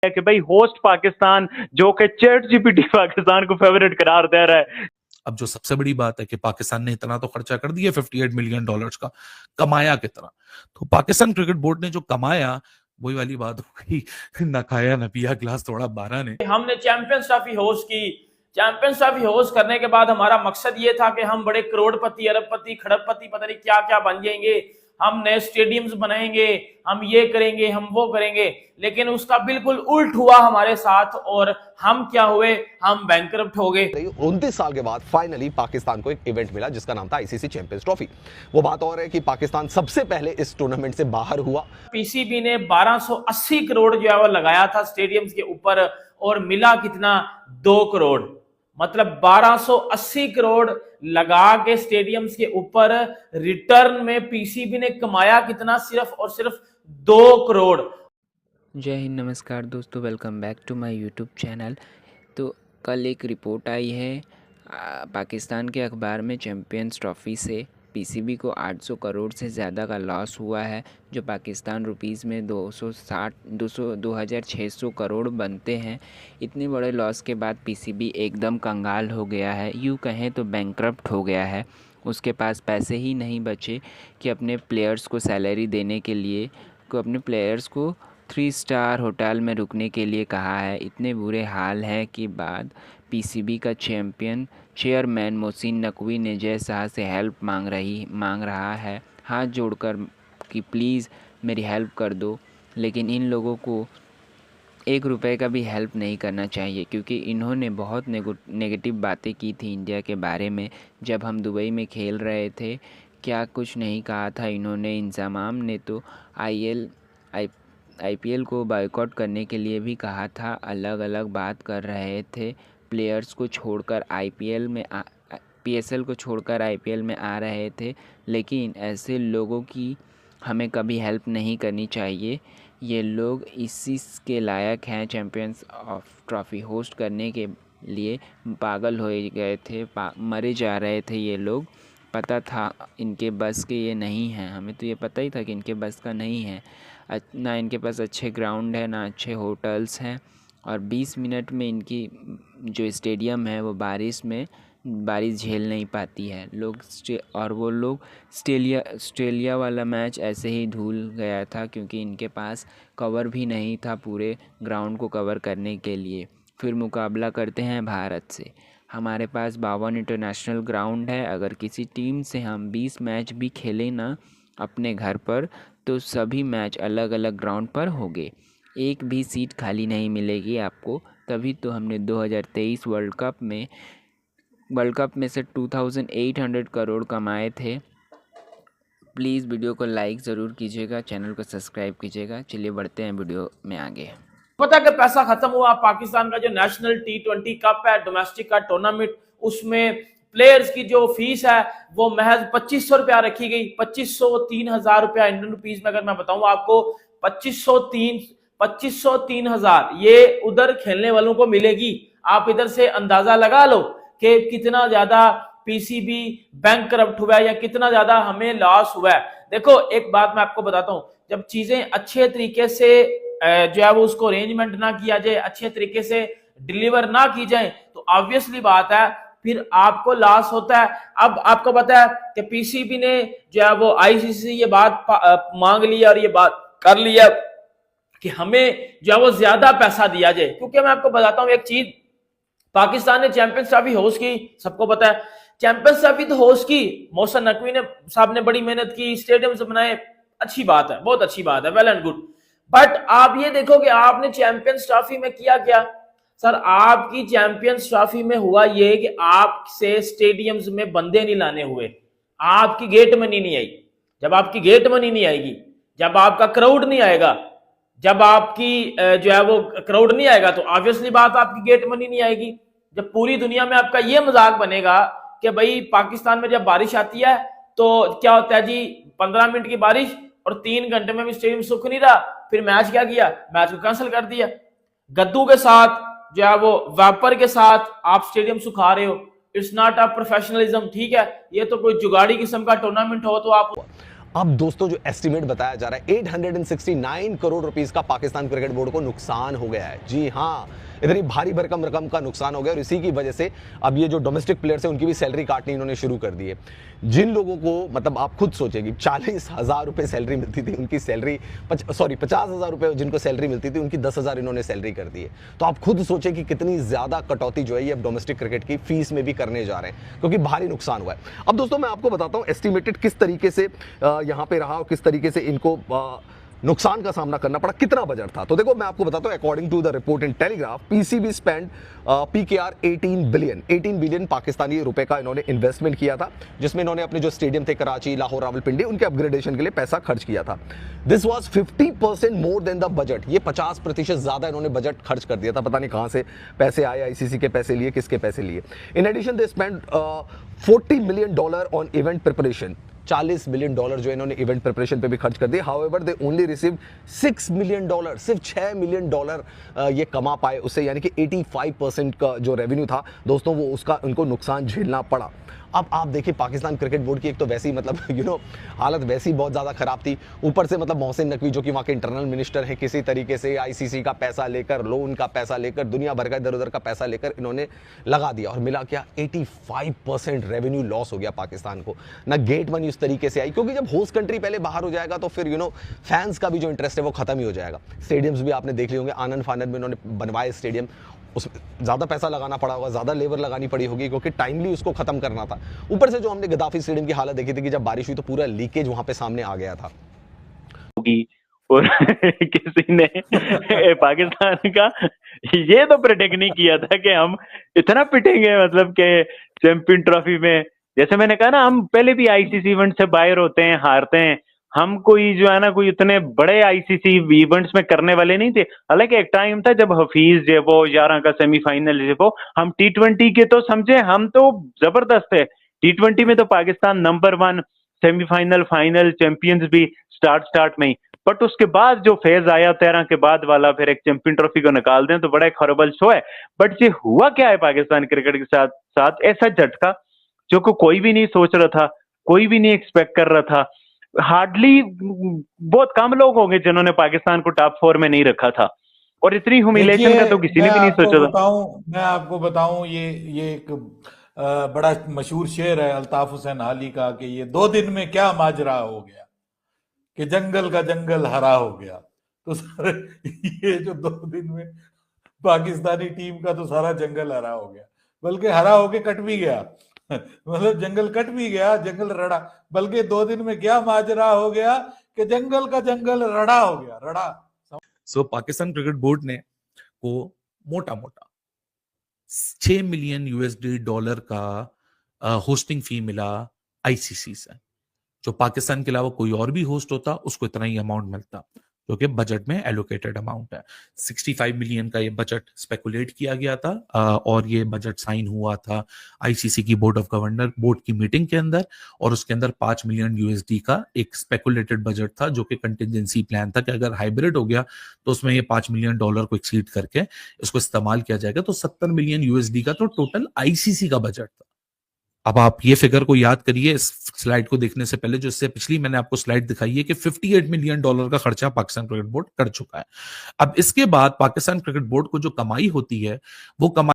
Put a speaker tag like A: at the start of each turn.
A: है कि भाई होस्ट पाकिस्तान जो कि चैट जीपीटी पाकिस्तान को फेवरेट करार दे रहा है।
B: अब जो सबसे बड़ी बात है कि पाकिस्तान ने इतना तो खर्चा कर दिया $58 मिलियन का, कमाया कितना? तो पाकिस्तान क्रिकेट बोर्ड ने जो कमाया वही वाली बात हो गई, ना खाया ना पिया, गिलास तोड़ा 12 ने।
C: हमने चैंपियंस ट्रॉफी होस्ट की। चैंपियंस ट्रॉफी होस्ट करने के बाद हमारा मकसद ये था कि हम बड़े करोड़पति, अरबपति, खड़बपति, पता नहीं क्या क्या बन जाएंगे, हम नए स्टेडियम्स बनाएंगे, हम ये करेंगे, हम वो करेंगे। लेकिन उसका बिल्कुल उल्ट हुआ हमारे साथ और हम क्या हुए, हम बैंकरप्ट हो गए।
D: 29 साल के बाद फाइनली पाकिस्तान को एक इवेंट मिला जिसका नाम था आईसीसी चैंपियंस ट्रॉफी। वो बात और है कि पाकिस्तान सबसे पहले इस टूर्नामेंट से बाहर हुआ।
C: पीसीबी ने 1280 करोड़ जो है वो लगाया था स्टेडियम्स के ऊपर और मिला कितना, 2 करोड़। मतलब 1280 करोड़ लगा के स्टेडियम्स के ऊपर रिटर्न में पीसीबी ने कमाया कितना, सिर्फ और सिर्फ 2 करोड़।
E: जय हिंद, नमस्कार दोस्तों, welcome back to my YouTube channel. तो कल एक रिपोर्ट आई है पाकिस्तान के अखबार में, चैंपियंस ट्रॉफी से पीसीबी को 800 करोड़ से ज़्यादा का लॉस हुआ है, जो पाकिस्तान रुपीस में 2600 करोड़ बनते हैं। इतने बड़े लॉस के बाद पीसीबी एकदम कंगाल हो गया है, यूँ कहें तो बैंकरप्ट हो गया है। उसके पास पैसे ही नहीं बचे कि अपने प्लेयर्स को सैलरी देने के लिए, अपने प्लेयर्स को 3 स्टार होटल में रुकने के लिए कहा है। इतने बुरे हाल है कि बाद पीसीबी का चेयरमैन मोहसिन नकवी ने जय शाह से हेल्प मांग रहा है, हाथ जोड़कर कि प्लीज़ मेरी हेल्प कर दो। लेकिन इन लोगों को 1 रुपए का भी हेल्प नहीं करना चाहिए, क्योंकि इन्होंने बहुत नेगेटिव बातें की थी इंडिया के बारे में। जब हम दुबई में खेल रहे थे, क्या कुछ नहीं कहा था इन्होंने। इंतज़ाम ने तो आईपीएल को बायकॉट करने के लिए भी कहा था, अलग अलग बात कर रहे थे। प्लेयर्स को छोड़कर पीएसएल को छोड़कर आईपीएल में आ रहे थे। लेकिन ऐसे लोगों की हमें कभी हेल्प नहीं करनी चाहिए। ये लोग इसी के लायक हैं चैंपियंस ऑफ ट्रॉफी होस्ट करने के लिए। पागल हो गए थे, मरे जा रहे थे ये लोग। पता था इनके बस के ये नहीं हैं, हमें तो ये पता ही था कि इनके बस का नहीं है। ना इनके पास अच्छे ग्राउंड है, ना अच्छे होटल्स हैं। और 20 मिनट में इनकी जो स्टेडियम है वो बारिश झेल नहीं पाती है लोग। और वो लोग ऑस्ट्रेलिया वाला मैच ऐसे ही धुल गया था, क्योंकि इनके पास कवर भी नहीं था पूरे ग्राउंड को कवर करने के लिए। फिर मुकाबला करते हैं भारत से। हमारे पास 52 इंटरनेशनल ग्राउंड है। अगर किसी टीम से हम 20 मैच भी खेलें ना अपने घर पर, तो सभी मैच अलग अलग ग्राउंड पर होंगे, एक भी सीट खाली नहीं मिलेगी आपको। तभी तो हमने 2023 वर्ल्ड कप में से 2800 करोड़ कमाए थे। प्लीज़ वीडियो को लाइक ज़रूर कीजिएगा, चैनल को सब्सक्राइब कीजिएगा। चलिए बढ़ते हैं वीडियो में आगे।
C: पता कि पैसा खत्म हुआ। पाकिस्तान का जो नेशनल T20 कप है, डोमेस्टिक का टूर्नामेंट, उसमें प्लेयर्स की जो फीस है वो महज 2500 रुपया रखी गई। 2500 3000 रुपया इंडियन रुपीज में अगर मैं बताऊं आपको, 2500 3000 ये उधर खेलने वालों को मिलेगी। आप इधर से अंदाजा लगा लो कि कितना ज्यादा पीसीबी बैंकरप्ट हुआ है या कितना ज्यादा हमें लॉस हुआ है। देखो एक बात मैं आपको बताता हूं, जब चीजें अच्छे तरीके से जो है वो उसको अरेंजमेंट ना किया जाए, अच्छे तरीके से डिलीवर ना की जाए, तो ऑब्वियसली बात है फिर आपको लॉस होता है। अब आपको पता है कि पीसीबी ने जो है वो आईसीसी ये बात मांग लिया और ये बात कर लिया कि हमें जो है वो ज्यादा पैसा दिया जाए। क्योंकि मैं आपको बताता हूं एक चीज, पाकिस्तान ने चैंपियंस ट्रॉफी होस्ट की, सबको पता है चैंपियंस ट्रॉफी तो होस्ट की, मोहसिन नकवी ने साहब ने बड़ी मेहनत की, स्टेडियम बनाए, अच्छी बात है, बहुत अच्छी बात है, वेल एंड गुड। बट आप ये देखो कि आपने चैंपियंस ट्रॉफी में किया क्या। सर आपकी चैंपियंस ट्रॉफी में हुआ ये कि आपसे स्टेडियम्स में बंदे नहीं लाने हुए, आपकी गेट मनी नहीं आई। जब आपकी गेट मनी नहीं आएगी, जब आपका क्राउड नहीं आएगा, जब आपकी जो है वो क्राउड नहीं आएगा, तो ऑब्वियसली बात आपकी गेट मनी नहीं आएगी। जब पूरी दुनिया में आपका ये मजाक बनेगा कि भाई पाकिस्तान में जब बारिश आती है तो क्या होता है जी, 15 मिनट की बारिश और 3 घंटे में भी स्टेडियम सूख नहीं रहा, फिर मैच क्या किया, मैच को कैंसिल कर दिया। गद्दू के साथ जो है वो वेपर के साथ आप स्टेडियम सुखा रहे हो, इट्स नॉट अ प्रोफेशनलिज्म। ठीक है, ये तो कोई जुगाड़ी किस्म का टूर्नामेंट हो तो आप
D: अब दोस्तों जो एस्टिमेट बताया जा रहा है 869 करोड़ रुपीस का पाकिस्तान क्रिकेट बोर्ड को नुकसान हो गया है। जी हां, इतनी भारी भरकम रकम का नुकसान हो गया और इसी की वजह से अब ये जो डोमेस्टिक प्लेयर्स हैं उनकी भी सैलरी काटनी इन्होंने शुरू कर दी है। जिन लोगों को मतलब आप खुद सोचेंगे 40,000 रुपए सैलरी मिलती थी, उनकी सैलरी 50,000 रुपए जिनको सैलरी मिलती थी उनकी 10,000 इन्होंने सैलरी कर दी है। तो आप खुद सोचें कि कितनी ज्यादा कटौती जो है ये अब डोमेस्टिक क्रिकेट की फीस में भी करने जा रहे हैं, क्योंकि भारी नुकसान हुआ है। अब दोस्तों मैं आपको बताता हूं एस्टिमेटेड किस तरीके से यहां पे रहा और किस तरीके से इनको नुकसान का सामना करना पड़ा, कितना बजट था। तो देखो मैं आपको बताता हूं, according to the report in Telegraph, PCB spend PKR 18 billion Pakistani रुपए का इन्होंने इन्वेस्टमेंट किया था, जिसमें इन्होंने अपने जो स्टेडियम थे कराची, लाहौर, रावलपिंडी, उनके अपग्रेडेशन के लिए पैसा खर्च किया था। This was 50% more than the budget. ये 50% ज्यादा इन्होंने बजट खर्च कर दिया था। पता नहीं कहां से पैसे आए, आईसीसी के पैसे लिए, किसके पैसे लिए। In addition they spend $40 million on event preparation. $40 million जो इन्होंने इवेंट प्रिपरेशन पे भी खर्च कर दिए। However they only received $6 million, सिर्फ $6 मिलियन ये कमा पाए उससे, यानी कि 85% का जो रेवेन्यू था दोस्तों वो उसका उनको नुकसान झेलना पड़ा। अब आप देखिए पाकिस्तान क्रिकेट बोर्ड की एक तो वैसी मतलब हालत वैसी बहुत ज़्यादा ख़राब थी, ऊपर से मतलब मोहसिन नकवी जो कि वहाँ के इंटरनल मिनिस्टर हैं, किसी तरीके से आईसीसी का पैसा लेकर, लोन का पैसा लेकर, दुनिया भर का इधर उधर का पैसा लेकर इन्होंने लगा दिया और मिला क्या, 85% रेवेन्यू लॉस हो गया पाकिस्तान को। ना गेट मनी उस तरीके से आई, क्योंकि जब होस्ट कंट्री पहले बाहर हो जाएगा तो फिर फैंस का भी जो इंटरेस्ट है वो खत्म ही हो जाएगा। स्टेडियम्स भी आपने देख लिए होंगे, आनंद फानंद में इन्होंने बनवाए स्टेडियम, उसमें ज़्यादा पैसा लगाना पड़ा होगा, ज़्यादा लेबर लगानी पड़ी होगी, क्योंकि टाइमली उसको ख़त्म करना था। ऊपर से जो हमने गद्दाफी स्टेडियम की हालत देखी थी कि जब बारिश हुई तो पूरा लीकेज वहाँ पे सामने आ गया था।
A: और किसी ने पाकिस्तान का ये तो प्रेडिक्ट नहीं किया था कि हम इतना पिटेंगे, मतलब कि चैंपियन ट्रॉफी में। जैसे मैंने कहा ना, हम पहले भी आईसीसी इवेंट से बाहर होते हैं, हारते हैं। हम कोई जो है ना कोई इतने बड़े आईसीसी इवेंट्स में करने वाले नहीं थे। हालांकि एक टाइम था जब हफीज जो वो 11 का सेमीफाइनल जो वो हम T20 के तो समझे, हम तो जबरदस्त है। T20 में तो Pakistan number 1, semifinal, final, champions भी स्टार्ट में ही। बट उसके बाद जो फेज आया 13 के बाद वाला, फिर एक चैंपियन ट्रॉफी को निकाल दें तो बड़ा एक हॉरिबल शो है। बट ये हुआ क्या है पाकिस्तान क्रिकेट के साथ ऐसा झटका जो को कोई भी नहीं सोच रहा था, कोई भी नहीं एक्सपेक्ट कर रहा था। हार्डली बहुत कम लोग होंगे जिन्होंने पाकिस्तान को टॉप 4 में नहीं रखा था, और इतनी ह्यूमिलेशन का तो किसी ने भी नहीं सोचा था।
F: मैं आपको बताऊं, ये एक बड़ा मशहूर शेर है अल्ताफ हुसैन हाली का कि ये 2 दिन में क्या माजरा हो गया कि जंगल का जंगल हरा हो गया। तो सारे ये जो 2 दिन में पाकिस्तानी टीम का तो सारा जंगल हरा हो गया, बल्कि हरा होके कट भी गया मतलब जंगल कट भी गया, जंगल रड़ा, बल्कि 2 दिन में क्या माजरा हो गया कि जंगल का जंगल रड़ा हो गया, रड़ा।
B: सो पाकिस्तान क्रिकेट बोर्ड ने को मोटा मोटा $6 मिलियन का होस्टिंग फी मिला आईसीसी से। जो पाकिस्तान के अलावा कोई और भी होस्ट होता उसको इतना ही अमाउंट मिलता, जो कि बजट में एलोकेटेड अमाउंट है। 65 मिलियन का ये बजट स्पेकुलेट किया गया था और ये बजट साइन हुआ था आईसीसी की बोर्ड ऑफ गवर्नर बोर्ड की मीटिंग के अंदर, और उसके अंदर $5 मिलियन का एक स्पेकुलेटेड बजट था, जो कि कंटिजेंसी प्लान था कि अगर हाइब्रिड हो गया तो उसमें ये $5 मिलियन को एक्सीड करके इसको इस्तेमाल किया जाएगा। तो $70 मिलियन का तो टोटल आईसीसी का बजट था। अब आप ये फिगर को याद करिए इस स्लाइड को देखने से पहले, जो इससे पिछली मैंने आपको स्लाइड दिखाई है कि $58 मिलियन का खर्चा पाकिस्तान क्रिकेट बोर्ड कर चुका है। अब इसके बाद पाकिस्तान क्रिकेट बोर्ड को जो कमाई होती है वो कमाई